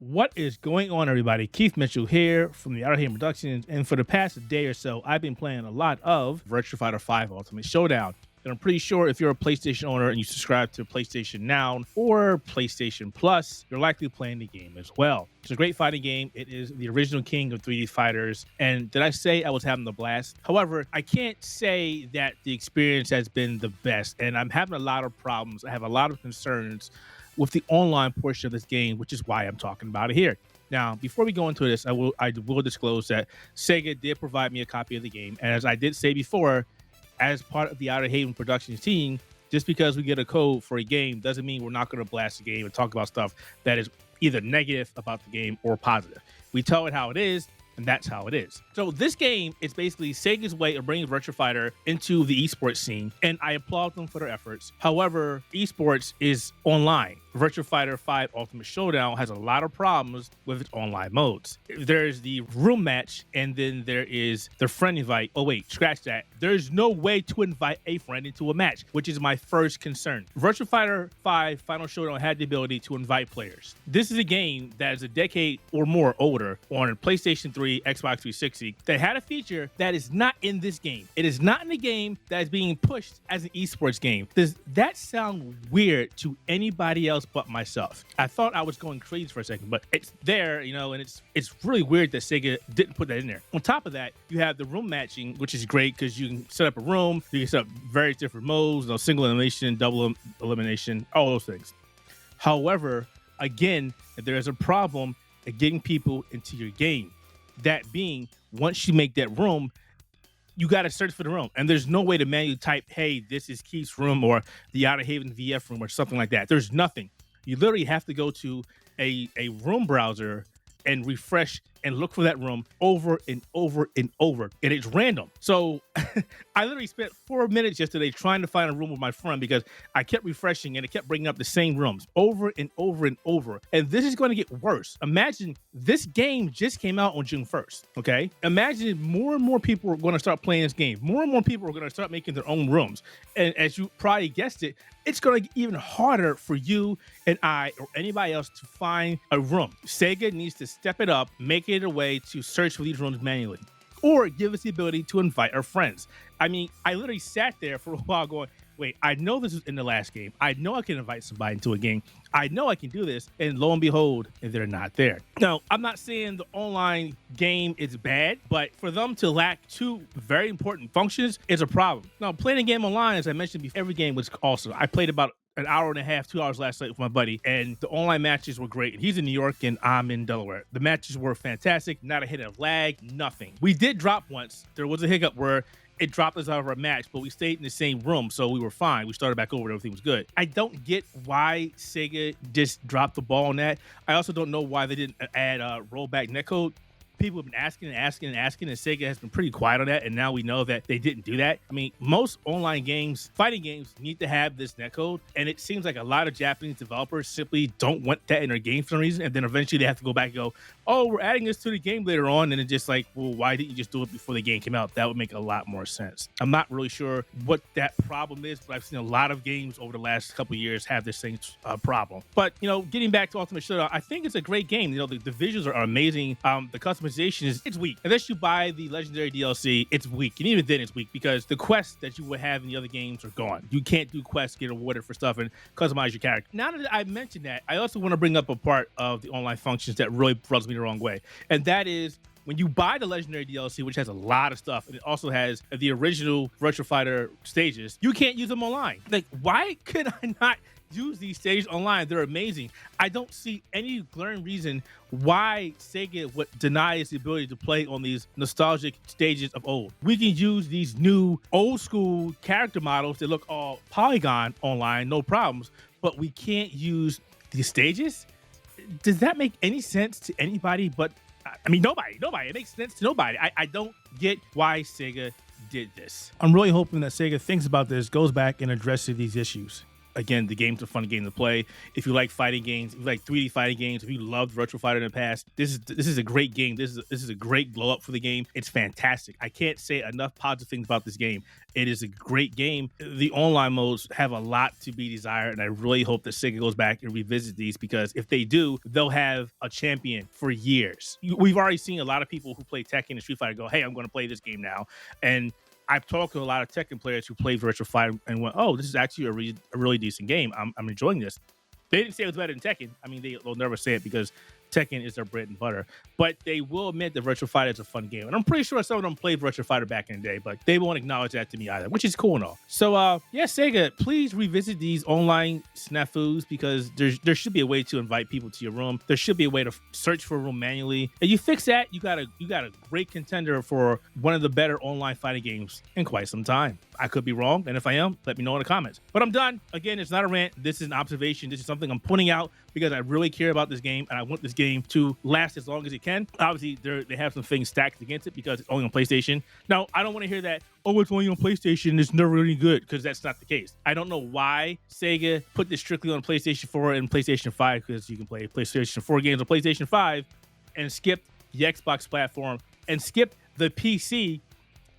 What is going on, everybody? Keith Mitchell here from the Outerhaven Productions, and for the past day or so, I've been playing a lot of Virtua Fighter 5 Ultimate Showdown. And I'm pretty sure if you're a PlayStation owner and you subscribe to PlayStation Now or PlayStation Plus, you're likely playing the game as well. It's a great fighting game. It is the original king of 3D fighters. And did I say I was having a blast? However, I can't say that the experience has been the best. And I'm having a lot of problems. I have a lot of concerns with the online portion of this game, which is why I'm talking about it here. Now, before we go into this, I will disclose that Sega did provide me a copy of the game. And as I did say before, as part of the Outerhaven Productions team, just because we get a code for a game doesn't mean we're not going to blast the game and talk about stuff that is either negative about the game or positive. We tell it how it is, and that's how it is. So this game is basically Sega's way of bringing Virtua Fighter into the esports scene, and I applaud them for their efforts. However, esports is online. Virtua Fighter 5 Ultimate Showdown has a lot of problems with its online modes. There's the room match, and then there is the friend invite. Oh wait, scratch that. There's no way to invite a friend into a match, which is my first concern. Virtua Fighter 5 Final Showdown had the ability to invite players. This is a game that is a decade or more older on PlayStation 3, Xbox 360, that had a feature that is not in this game. It is not in the game that is being pushed as an esports game. Does that sound weird to anybody else but myself? I thought I was going crazy for a second, but it's there, you know, and it's really weird that Sega didn't put that in there. On top of that, you have the room matching, which is great because you can set up a room, you can set up various different modes, you know, single elimination, double elimination, all those things. However, again, there is a problem at getting people into your game. That being, once you make that room, you got to search for the room. And there's no way to manually type, hey, this is Keith's room or the Outerhaven VF room or something like that. There's nothing. You literally have to go to a room browser and refresh and look for that room over and over and over. And it's random. So I literally spent 4 minutes yesterday trying to find a room with my friend because I kept refreshing and it kept bringing up the same rooms over and over and over. And this is going to get worse. Imagine this game just came out on June 1st. Okay. Imagine more and more people are going to start playing this game. More and more people are going to start making their own rooms. And as you probably guessed it, it's going to get even harder for you and I or anybody else to find a room. Sega needs to step it up, make it a way to search for these rooms manually, or give us the ability to invite our friends. I mean, I literally sat there for a while going, wait, I know this is in the last game. I know I can invite somebody into a game. I know I can do this. And lo and behold, they're not there. Now, I'm not saying the online game is bad, but for them to lack two very important functions is a problem. Now, playing a game online, as I mentioned before, every game was awesome. I played about an hour and a half, 2 hours last night with my buddy, and the online matches were great. He's in New York and I'm in Delaware. The matches were fantastic, not a hit of lag, nothing. We did drop once. There was a hiccup where it dropped us out of our match, but we stayed in the same room, so we were fine. We started back over, everything was good. I don't get why Sega just dropped the ball on that. I also don't know why they didn't add rollback netcode. People have been asking, and Sega has been pretty quiet on that, and now we know that they didn't do that. I mean, most online games, fighting games, need to have this netcode, and it seems like a lot of Japanese developers simply don't want that in their game for some reason, and then eventually they have to go back and go, oh, we're adding this to the game later on, and it's just like, well, why didn't you just do it before the game came out? That would make a lot more sense. I'm not really sure what that problem is, but I've seen a lot of games over the last couple of years have this same problem. But, you know, getting back to Ultimate Showdown, I think it's a great game. You know, the visuals are amazing. The customization it's weak. Unless you buy the legendary DLC, it's weak. And even then it's weak because the quests that you would have in the other games are gone. You can't do quests, get rewarded for stuff, and customize your character. Now that I mentioned that, I also want to bring up a part of the online functions that really rubs me the wrong way. And that is when you buy the legendary DLC, which has a lot of stuff, and it also has the original Virtua Fighter stages, you can't use them online. Like, why could I not use these stages online? They're amazing. I don't see any glaring reason why Sega would deny us the ability to play on these nostalgic stages of old. We can use these new old school character models that look all polygon online, no problems, but we can't use these stages? Does that make any sense to anybody but, I mean, nobody. It makes sense to nobody. I don't get why Sega did this. I'm really hoping that Sega thinks about this, goes back and addresses these issues. Again, the game's a fun game to play. If you like fighting games, if you like 3D fighting games, if you loved Virtua Fighter in the past, this is a great game. This is a great glow up for the game. It's fantastic. I can't say enough positive things about this game. It is a great game. The online modes have a lot to be desired, and I really hope that Sega goes back and revisit these, because if they do, they'll have a champion for years. We've already seen a lot of people who play Tekken and Street Fighter go, hey, I'm going to play this game now. And I've talked to a lot of Tekken players who played Virtua Fighter and went, oh, this is actually a really decent game. I'm enjoying this. They didn't say it was better than Tekken. I mean, they'll never say it because Tekken is their bread and butter. But they will admit that Virtua Fighter is a fun game. And I'm pretty sure some of them played Virtua Fighter back in the day, but they won't acknowledge that to me either, which is cool and all. So, yeah, Sega, please revisit these online snafus, because there should be a way to invite people to your room. There should be a way to search for a room manually. And you fix that, you got a great contender for one of the better online fighting games in quite some time. I could be wrong, and if I am, let me know in the comments. But I'm done. Again, it's not a rant. This is an observation. This is something I'm putting out because I really care about this game, and I want this game to last as long as it can. Obviously, they have some things stacked against it because it's only on PlayStation. Now, I don't want to hear that, oh, it's only on PlayStation, it's never really good, because that's not the case. I don't know why Sega put this strictly on PlayStation 4 and PlayStation 5, because you can play PlayStation 4 games on PlayStation 5 and skip the Xbox platform and skip the PC.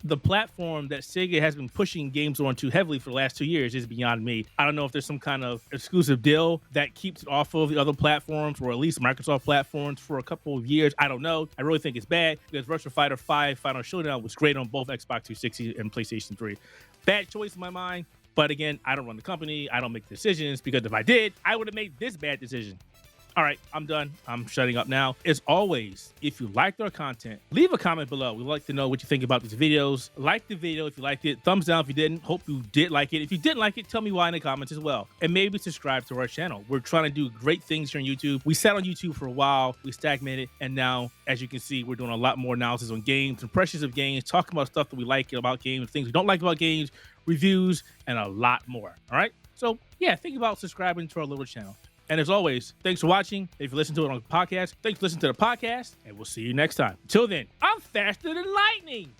The platform that Sega has been pushing games onto heavily for the last 2 years is beyond me. I don't know if there's some kind of exclusive deal that keeps it off of the other platforms, or at least Microsoft platforms, for a couple of years. I don't know. I really think it's bad, because Virtua Fighter 5 Final Showdown was great on both Xbox 360 and PlayStation 3. Bad choice in my mind. But again, I don't run the company. I don't make decisions, because if I did, I would have made this bad decision. All right, I'm done. I'm shutting up now. As always, if you liked our content, leave a comment below. We'd like to know what you think about these videos. Like the video if you liked it. Thumbs down if you didn't. Hope you did like it. If you didn't like it, tell me why in the comments as well. And maybe subscribe to our channel. We're trying to do great things here on YouTube. We sat on YouTube for a while. We stagnated. And now, as you can see, we're doing a lot more analysis on games, impressions of games, talking about stuff that we like about games, things we don't like about games, reviews, and a lot more. All right? So, yeah, think about subscribing to our little channel. And as always, thanks for watching. If you listen to it on the podcast, thanks for listening to the podcast, and we'll see you next time. Until then, I'm faster than lightning.